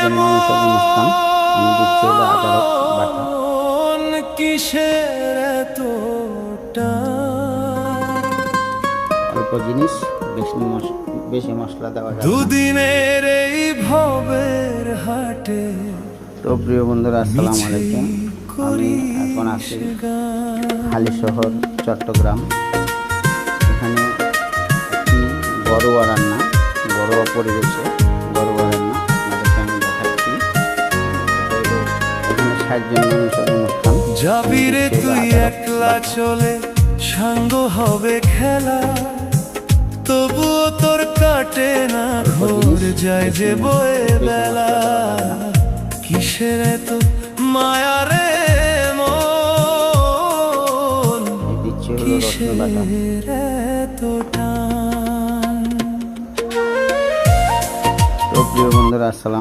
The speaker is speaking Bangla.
জন মানুষের অনুষ্ঠান। আমি দিচ্ছি হলো 11 বাটা। কিসের এতটা অল্প জিনিস, বেশি মশলা দেওয়া যাবে না। দুদিনের এই ভবের হাটে। তো প্রিয় বন্ধুরা, আসসালামু আলাইকুম। আমি এখন আছি হালিশহর, চট্টগ্রাম। এখানে একটি ঘরোয়া রান্না, ঘরোয়া পরিবেশে ঘরোয়া রান্না আপনাদেরকে আমি দেখাচ্ছি। এখানে 60 জন মানুষের অনুষ্ঠান। যাবি রে তুই একলা চলে, সাঙ্গ হবে খেলা, তবুও তোর কাটে না ঘোর যায় যে বয়ে বেলা। কিসের এত মায়া রে মন, কিসের এত টান। তো প্রিয় বন্ধুরা, আসসালাম।